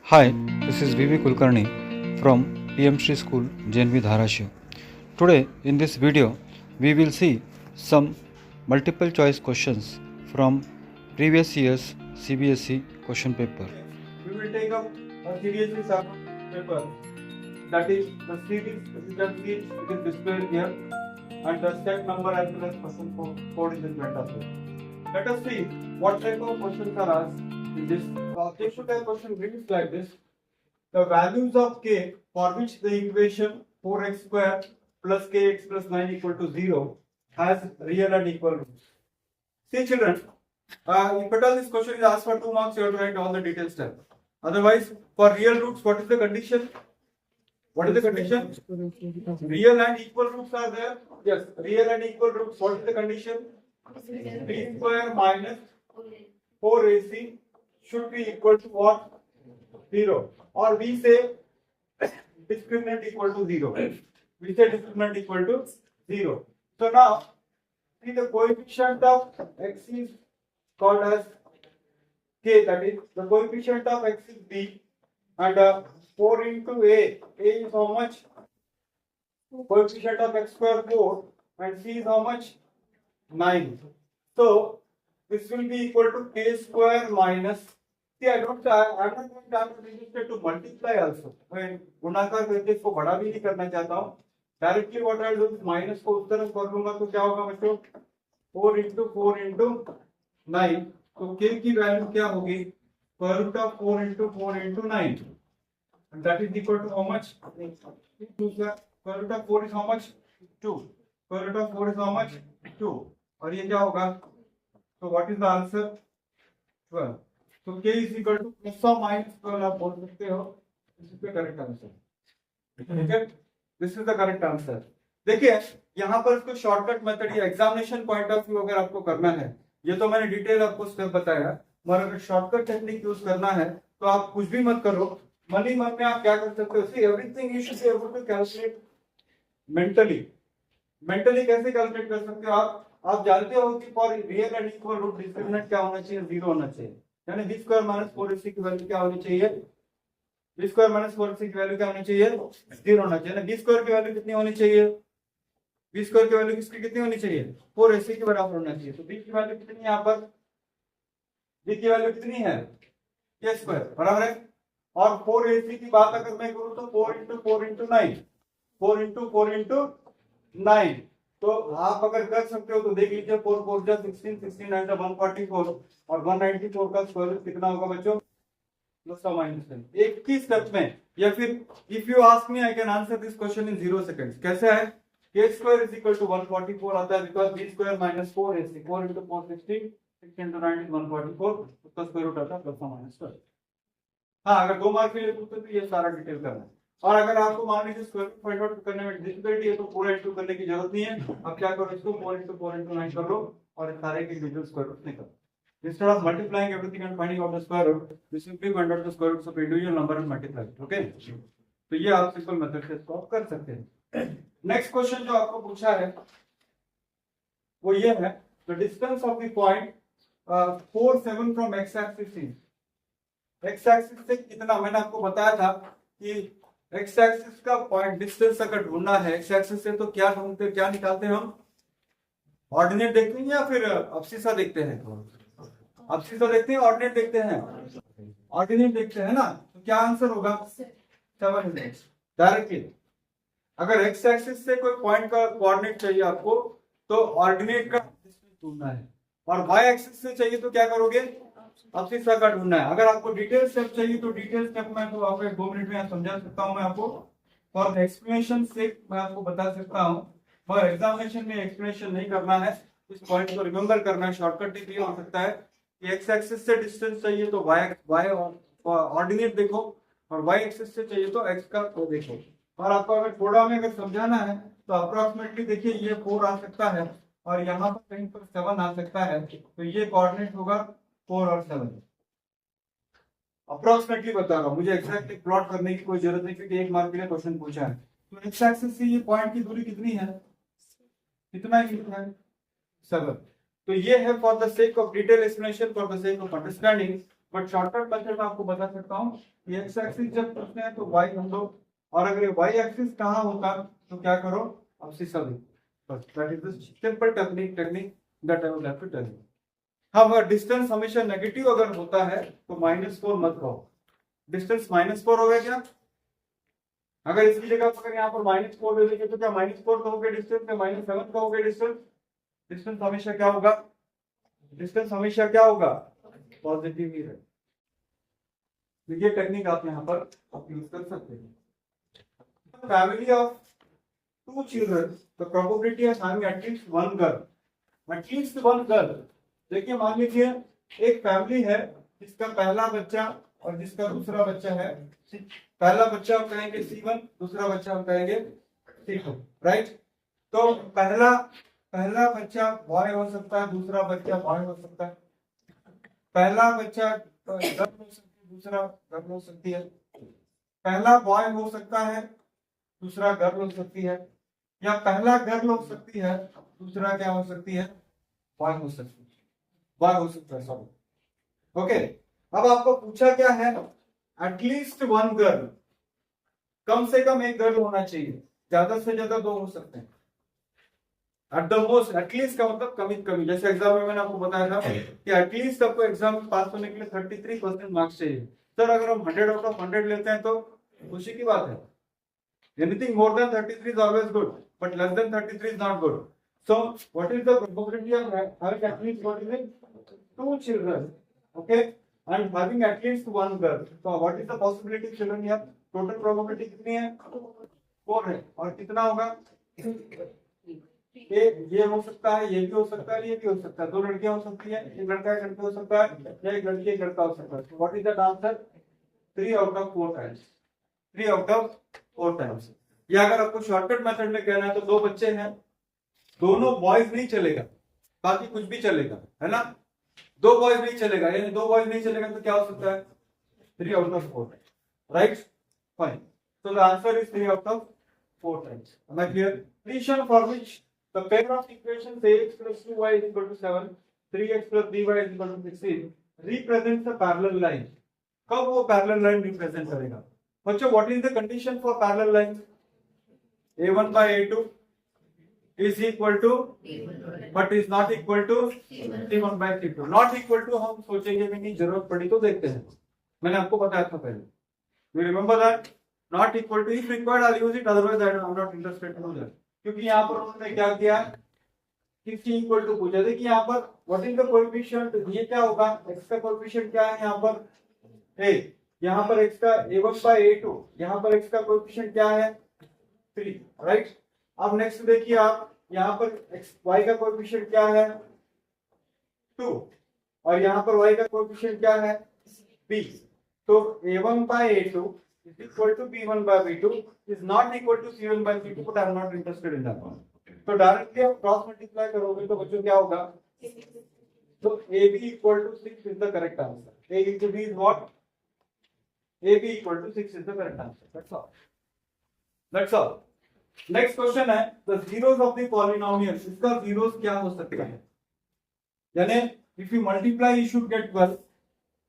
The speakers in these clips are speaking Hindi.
Hi, this is VV Kulkarni from PMC School, JNV Dharashiv. Today, in this video, we will see some multiple choice questions from previous year's CBSE question paper. We will take up a seriously sample paper, that is the series. You can see it is displayed here, and the step number as well as question code is in front of you. Let us see what type of questions are asked in this. The objective type question reads like this: the values of k for which the equation 4x square plus kx plus 9 equal to 0 has real and equal roots. See children, if at all this question is asked for 2 marks, you have to write all the details down. Otherwise, for real roots, what is the condition? What is the condition? Real and equal roots are there. Yes, real and equal roots. What is the condition? B square minus 4ac should be equal to what? 0. Or we say discriminant equal to 0. We say discriminant equal to 0. So now, see the coefficient of x is called as k, that is the coefficient of x is b, and 4 into a is how much? Coefficient of x square 4, and c is how much? 9. So this will be equal to k square minus. See, I'm not going to have to register to multiply also. मैं गुणाकार करके इसको बड़ा भी नहीं करना चाहता हूँ. Directly what I will do is minus को उस तरफ कर लूंगा तो क्या होगा बच्चों? 4 into 9. तो k की वैल्यू क्या होगी? Square root of 4 into 9. And that is equal to how much? 2. Square root of 4 is how much? 2. Square root of 4 is how much? 2. और ये क्या होगा? So what is the answer? 12. So k is equal to plus or minus 12 आप बोल सकते हो. This is the correct answer. ठीक है? This is the correct answer. देखिए यहाँ पर इसको शॉर्टकट मेथड या एग्जामिनेशन पॉइंट ऑफ व्यू अगर आपको करना है, ये तो मैंने डिटेल आपको स्टेप बताया, मगर अगर शॉर्टकट टेक्निक यूज करना है तो आप कुछ भी मत करो, मन ही मन में आप क्या कर सकते हो. See everything you should be able to calculate mentally. Mentally कैसे कैलकुलेट कर सकते हो आप जानते हो कि for real and equal root discriminant क्या होना चाहिए? 0 होना चाहिए. यानी b स्क्वायर माइनस 4ac की वैल्यू क्या होनी चाहिए? b स्क्वायर माइनस 4ac की वैल्यू क्या होनी चाहिए? 0 होना चाहिए. ना b स्क्वायर की वैल्यू कितनी होनी चाहिए? b स्क्वायर की वैल्यू किसकी कितनी होनी चाहिए? 4ac के बराबर होना चाहिए. तो b की वैल्यू कितनी है? यहाँ पर b की वैल्यू कितनी है? k स्क्वायर बराबर है. और 4ac की बात अगर मैं करूं तो 4 into 4 into 9, 4 into 4 into 9. तो आप अगर कर सकते हो तो देख लीजिए. 4 4 जा 16, 16 9 जा 144, और 194 का स्क्वायर रूट कितना होगा बच्चों? प्लस और माइनस 10. एक ही स्टेप में. या फिर if you ask me I can answer this question in 0 seconds. कैसे है? k square is equal to 144 आता है because b square minus 4ac, 4 into 4 16, 16 into 9 is 144, उसका स्क्वायर रूट आता है प्लस और माइनस 12. हाँ, अगर 2 मार्क के लिए पूछते तो ये सारा डिटेल करना है. और अगर आपको मान लीजिए स्क्वायर रूट फाइंड आउट करने में डिफिकल्टी है तो पूरा इंटू करने की जरूरत नहीं है. अब क्या करो, इसको 4 into 4 into 9 कर लो और इस सारे के इंडिविजुअल स्क्वायर रूट निकालो. Instead of multiplying everything and finding out the square root, we simply find out the square roots of individual number and multiply it. Okay? तो ये आप सिंपल मेथड से इसको कर सकते हैं. नेक्स्ट क्वेश्चन जो आपको पूछा है वो ये है, the distance of the point 4 7 from x axis is. x axis से कितना? मैंने आपको बताया था कि x axis का पॉइंट डिस्टेंस अगर ढूंढना है x axis से तो क्या ढूंढते, क्या निकालते हैं हम? ऑर्डिनेट देखते हैं या फिर अब्सिसा देखते हैं? अब्सिसा देखते हैं, ऑर्डिनेट देखते हैं? ऑर्डिनेट देखते हैं ना. तो क्या आंसर होगा? 7 डायरेक्टली. अगर x एक्सिस से कोई पॉइंट का कोऑर्डिनेट चाहिए आपको तो ऑर्डिनेट का डिस्टेंस ढूंढना है, और y एक्सिस से चाहिए तो क्या करोगे? अब्सिसा का ढूंढना है. अगर आपको डिटेल स्टेप चाहिए तो डिटेल स्टेप में तो आपको 2 मिनट में समझा सकता हूं मैं आपको. फॉर एक्सप्लेनेशन से मैं आपको बता सकता हूं, पर एग्जामिनेशन में एक्सप्लेनेशन नहीं करना है. इस पॉइंट को रिमेंबर करना है. शॉर्टकट टिप ये हो सकता है कि x एक्सिस से डिस्टेंस चाहिए तो y ऑर्डिनेट देखो, और y एक्सिस से चाहिए तो x का वो देखो. और आपको अगर थोड़ा में अगर समझाना है तो अप्रोक्सीमेटली देखिए ये 4 आ सकता है और यहाँ पर कहीं पर 7 आ सकता है. तो ये कोऑर्डिनेट होगा 4 और 7. अप्रोक्सीमेटली बता रहा हूँ, मुझे एक्जैक्टली प्लॉट करने की कोई जरूरत नहीं क्योंकि 1 मार्क के लिए क्वेश्चन पूछा है. तो x एक्सिस से ये पॉइंट की दूरी कितनी है? कितना है? 7. तो ये है for the sake of detail explanation, for the sake of understanding but shortcut method में आपको बता सकता हूँ कि एक्स एक्सिस जब पूछते हैं तो वाई हम लोग, और अगर वाई एक्सिस कहाँ होता तो क्या करो, अब सिसली, बस that is the simple technique that I would have to tell you. हाँ, अगर डिस्टेंस हमेशा नेगेटिव अगर होता है तो -4 मत कहो। डिस्टेंस -4 हो गया क्या? अगर इसकी जगह पर यहाँ पर -4 दे देंगे तो क्या -4 कहोगे डिस्टेंस या -7 कहोगे डिस्टेंस? डिस्टेंस हमेशा क्या होगा? डिस्टेंस हमेशा क्या होगा? पॉजिटिव ही है। ये टेक्निक आप यहाँ पर आप यूज कर सकते हैं। Family of 2 children, the probability of having at least one girl, at least one girl. देखिए मान लीजिए एक फैमिली है जिसका पहला बच्चा और जिसका दूसरा बच्चा है। पहला बच्चा हम कहेंगे C1, दूसरा बच्चा हम कहेंगे C2, राइट? तो पहला बच्चा बॉय हो सकता है, दूसरा बच्चा बॉय हो सकता है। पहला बच्चा गर्ल हो सकती है, दूसरा गर्ल हो सकती है। पहला बॉय हो सकता है, दूसरा गर्ल हो सकती है, या पहला गर्ल हो सकती है, दूसरा क्या हो सकती है? बॉय हो सकती है, बॉय हो सकता है, सॉरी। ओके, अब आपको पूछा क्या है? एटलीस्ट वन गर्ल, कम से कम एक गर्ल होना चाहिए, ज्यादा से ज्यादा 2 हो सकते हैं। एट द मोस्ट, एटलीस्ट का मतलब कमी कमी। जैसे एग्जाम में मैंने आपको बताया था कि एटलीस्ट आपको एग्जाम में पास होने के लिए 33% मार्क्स चाहिए। सर अगर हम 100 आउट ऑफ 100 लेते हैं तो खुशी की बात है। Anything more than 33 is always good, but less than 33 is not good. So what is the probability of having at least what is it? 2 children, okay, and having at least one girl. तो what is the possibility children here? Total probability कितनी है? 4 है। और कितना होगा? ये हो सकता है, ये भी हो सकता है, ये भी हो सकता है। 2 लड़कियां हो सकती है, एक लड़का एक लड़की हो सकता है, या एक लड़की एक लड़का हो सकता है। So what is the answer? 3 out of 4 times, 3 out of 4 times। या अगर आपको शॉर्टकट मेथड में कहना है तो 2 बच्चे हैं, दोनों बॉयज नहीं चलेगा, बाकी कुछ भी चलेगा, है ना? 2 बॉयज नहीं चलेगा, यानी 2 बॉयज नहीं चलेगा तो क्या हो सकता है? 3 out of 4, right? Fine. So the answer is 3 out of 4 times. Am I clear? Condition for which the pair of equations ax plus 2y is equal to 7, 3x plus by is equal to 16 represents a parallel line. कब वो parallel line represent करेगा? बच्चों, what is the condition for parallel line? a1 by a2 is equal to, but is not equal to c1 by c2. Not equal to हम सोचेंगे भी नहीं, जरूरत पड़ी तो देखते हैं। मैंने आपको बताया था पहले। You remember that? Not equal to, if required I'll use it, otherwise I'm not interested to know that. क्योंकि यहाँ पर उन्होंने क्या किया? किसी इक्वल टू पूछा। देखिए यहाँ पर व्हाट इज द कोएफिशिएंट, ये क्या होगा? x का कोएफिशिएंट क्या है यहाँ पर? a, यहाँ पर x का a1 by a2, यहाँ पर x का कोएफिशिएंट क्या है? 3, राइट? अब नेक्स्ट देखिए आप, यहाँ पर y का कोएफिशिएंट क्या है? 2, और यहाँ पर y का कोएफिशिएंट क्या है? b। तो a1 by a2 is equal to b1 by b2 is not equal to c1 by c2, but I am not interested in that one. तो डायरेक्टली आप क्रॉस मल्टीप्लाई करोगे तो बच्चों क्या होगा? तो ab equal to 6 is the correct answer. a into b is what? ab equal to 6 is the correct answer. That's all. That's all. Next question है the zeros of the polynomial. इसका zeros क्या हो सकता है? यानी if you multiply you should get 12.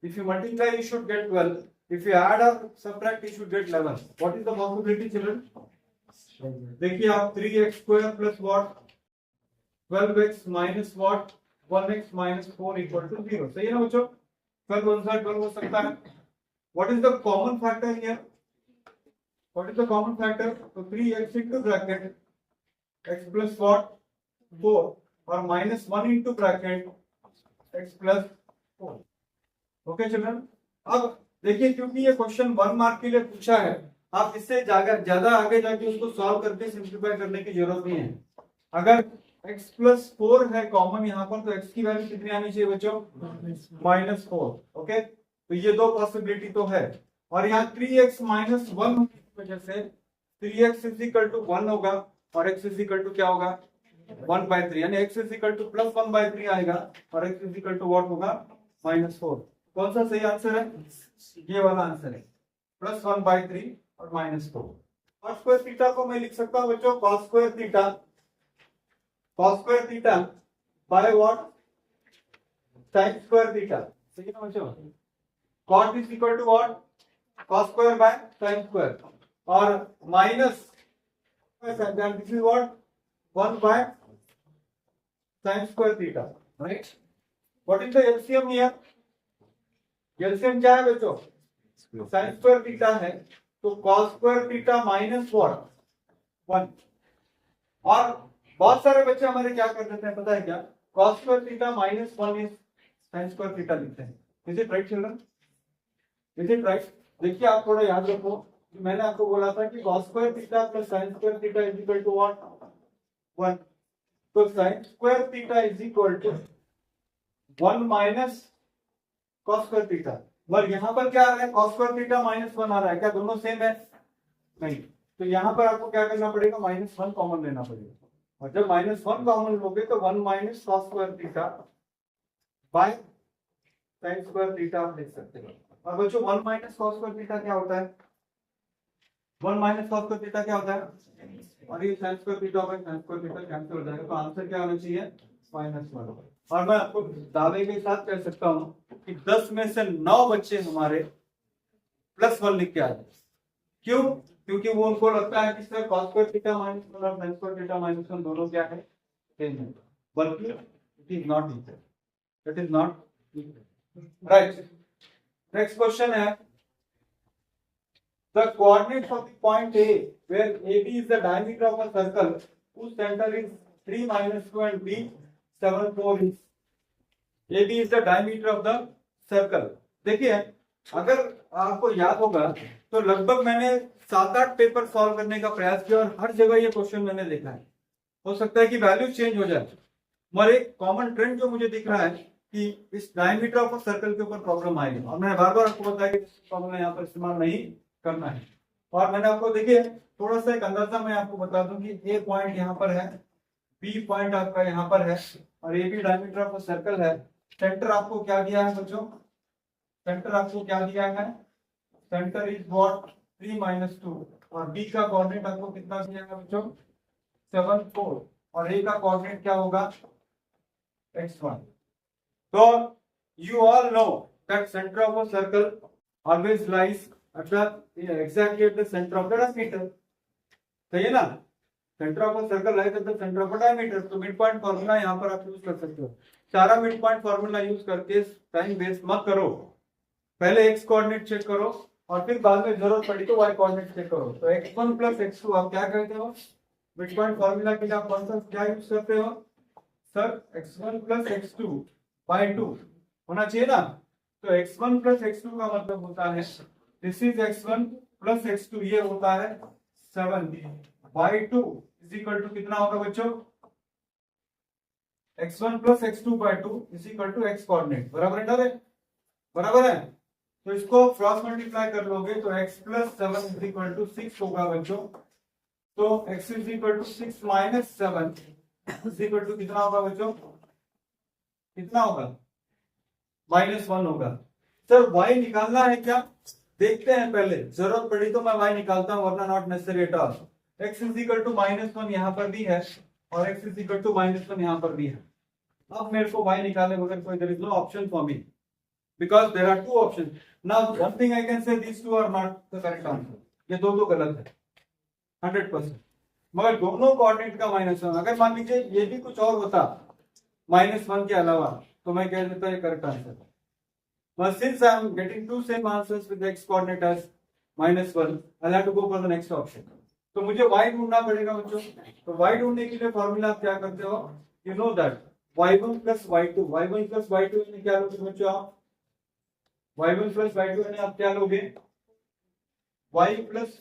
If you multiply you should get 12. If you add or subtract you should get 11. What is the possibility children? देखिए आप 3x square plus what? 12x minus what? 1x minus 4 equal to 0. सही है ना बच्चों? 12 1 side 12 हो सकता है। What is the common factor here? What is the common factor? So 3x into bracket x plus what? 4 or minus 1 into bracket x plus 4. Okay children? अब देखिए क्योंकि ये क्वेश्चन 1 मार्क के लिए पूछा है, आप इससे ज्यादा आगे जाके उसको सॉल्व करके सिंप्लीफाई करने की जरूरत नहीं है। अगर x plus 4 है कॉमन यहाँ पर, तो x की वैल्यू कितनी आनी चाहिए बच्चों? -4। ओके, तो ये 2 पॉसिबिलिटी तो है। और यहाँ 3x minus 1 होने की वजह से 3x is equal to 1 होगा और x is equal to क्या होगा? 1/3, यानी x is equal to +1/3 आएगा और x is equal to what होगा? -4। कौन सा सही आंसर है? ये वाला आंसर है, +1/3 और -4। cos स्क्वायर थीटा को मैं लिख सकता हूं बच्चों, cos square theta by what? sin square theta. सही है ना बच्चों? cot is equal to what? Cos square by sin square, और minus then this is what? 1 by sin square theta, right? What is the LCM here? LCM क्या है बच्चों? sin square theta है, तो cos square theta minus what? 1. और बहुत सारे बच्चे हमारे क्या कर देते हैं पता है क्या? cos square theta minus 1 is sin square theta लिखते हैं. Is it right children? Is it right? देखिए आप थोड़ा याद रखो, मैंने आपको बोला था कि cos square theta plus sin square theta is equal to what? 1. तो sin square theta is equal to 1 minus cos square theta. और यहाँ पर क्या आ रहा है? cos square theta minus 1 आ रहा है. क्या दोनों सेम है? नहीं. तो यहाँ पर आपको क्या करना पड़ेगा? -1 कॉमन लेना पड़ेगा. और जब -1 कॉमन लोगे तो 1 minus cos square theta by sin square theta आप लिख सकते हो. और बच्चों 1 minus cos square theta क्या होता है? 1 minus cos square theta क्या होता है? और ये sin square theta होगा, sin square theta कैंसिल हो जाएगा. तो आंसर क्या होना चाहिए? -1. और मैं आपको दावे के साथ कह सकता हूं कि 10 में से 9 बच्चे हमारे +1 लिख के आए. क्यों? क्योंकि वो उनको लगता है कि सर cos square theta -1 और sin square theta -1 दोनों क्या है? सेम है. बल्कि it is not equal. It is not equal. Right. Next question है, the coordinates of the point A, where AB is the diameter of a circle, whose center is 3 - 2 and B 7 4 is. AB is the diameter of the circle. देखिए अगर आपको याद होगा तो लगभग मैंने 7-8 पेपर सॉल्व करने का प्रयास किया और हर जगह ये क्वेश्चन मैंने देखा है. हो सकता है कि वैल्यू चेंज हो जाए, मगर एक कॉमन ट्रेंड जो मुझे दिख रहा है कि इस डायमीटर ऑफ सर्कल के ऊपर प्रॉब्लम आएगी. और मैंने बार बार आपको बताया कि प्रॉब्लम यहाँ पर इस्तेमाल नहीं करना है. और मैंने आपको देखिए थोड़ा सा एक अंदाजा मैं आपको बता दूं कि ए पॉइंट यहाँ पर है, बी पॉइंट आपका यहाँ पर है, और A B diameter of circle है. सेंटर आपको क्या दिया है बच्चों? सेंटर आपको क्या दिया है? Centre is what? 3 - 2. और बी का कोऑर्डिनेट आपको कितना दिया है बच्चों? 7 4. और ए का कोऑर्डिनेट क्या होगा? x1. So you all know that center of a circle always lies at the exactly at the center of the diameter. सही है ना? Center of a circle lies at the center of a diameter. तो मिड पॉइंट फॉर्मूला यहाँ पर आप यूज कर सकते हो. सारा मिड पॉइंट फॉर्मूला यूज करके टाइम वेस्ट मत करो. पहले x कोऑर्डिनेट चेक करो और फिर बाद में जरूरत पड़ी तो y कोऑर्डिनेट चेक करो. तो x1 + x2 आप क्या कहते हो? मिड पॉइंट फॉर्मूला के लिए आप कौन सा क्या यूज करते हो? सर x1 + x2 by 2 होना चाहिए ना. तो x1 + x2 का मतलब होता है दिस इज x1 + x2, ये होता है 7 by 2 इज इक्वल टू कितना होगा बच्चों? x1 + x2 by 2 is equal to x coordinate. बराबर है ना? बराबर है. तो इसको क्रॉस मल्टीप्लाई कर लोगे तो x + 7 इज इक्वल टू 6 होगा बच्चों. तो x is equal to 6 - 7 is equal to कितना होगा बच्चों? कितना होगा? -1 होगा. सर y निकालना है क्या? देखते हैं पहले. जरूरत पड़ी तो मैं y निकालता हूं, वरना not necessary at all. x is equal to -1 यहाँ पर भी है और x इज इक्वल टू -1 यहाँ पर भी है. अब मेरे को y निकालने बगैर कोई there is no option for me because there are 2 options. Now one thing I can say these two are not the correct answer. ये दो गलत है 100%. मगर दोनों कोऑर्डिनेट का -1. अगर मान लीजिए ये भी कुछ और होता -1 के अलावा तो मैं कह देता ये correct answer. But since I am getting 2 same answers with the x coordinate as -1, I'll have to go for the next option. तो मुझे y ढूंढना पड़ेगा बच्चों. तो y ढूंढने के लिए फॉर्मूला आप क्या करते हो? You know that y1 + y2. y1 + y2 यानी क्या लोगे बच्चों आप? y1 + y2 यानी आप क्या लोगे? y +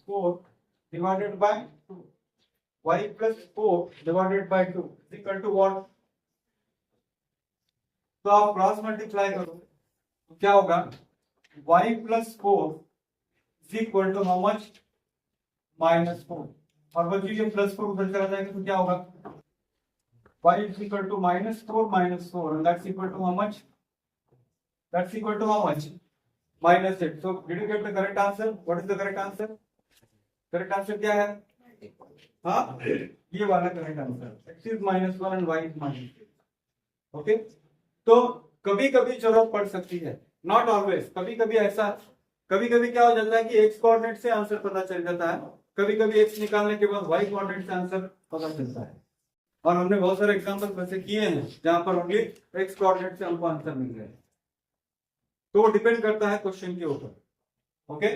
4 divided by 2. y + 4 divided by 2 is equal to what? तो आप क्रॉस मल्टीप्लाई करो तो क्या होगा? y + 4 is equal to how much? -4. और बच्चों ये +4 उधर चला जाएगा तो क्या होगा? y is equal to -4 and that's equal to how much? That's equal to how much? -8. So did you get the correct answer? What is the correct answer? Correct answer क्या है? हाँ, ये वाला correct answer. x is -1 and y is -8. Okay. तो कभी कभी जरूरत पड़ सकती है, नॉट ऑलवेज। कभी कभी ऐसा, कभी कभी क्या हो जाता है कि एक्स कोऑर्डिनेट से आंसर पता चल जाता है, कभी कभी एक्स निकालने के बाद वाई कोऑर्डिनेट से आंसर पता चलता है। और हमने बहुत सारे एग्जांपल वैसे किए हैं जहां पर ओनली एक्स कोऑर्डिनेट से हमको आंसर मिल गया है। तो वो डिपेंड करता है क्वेश्चन के ऊपर। ओके।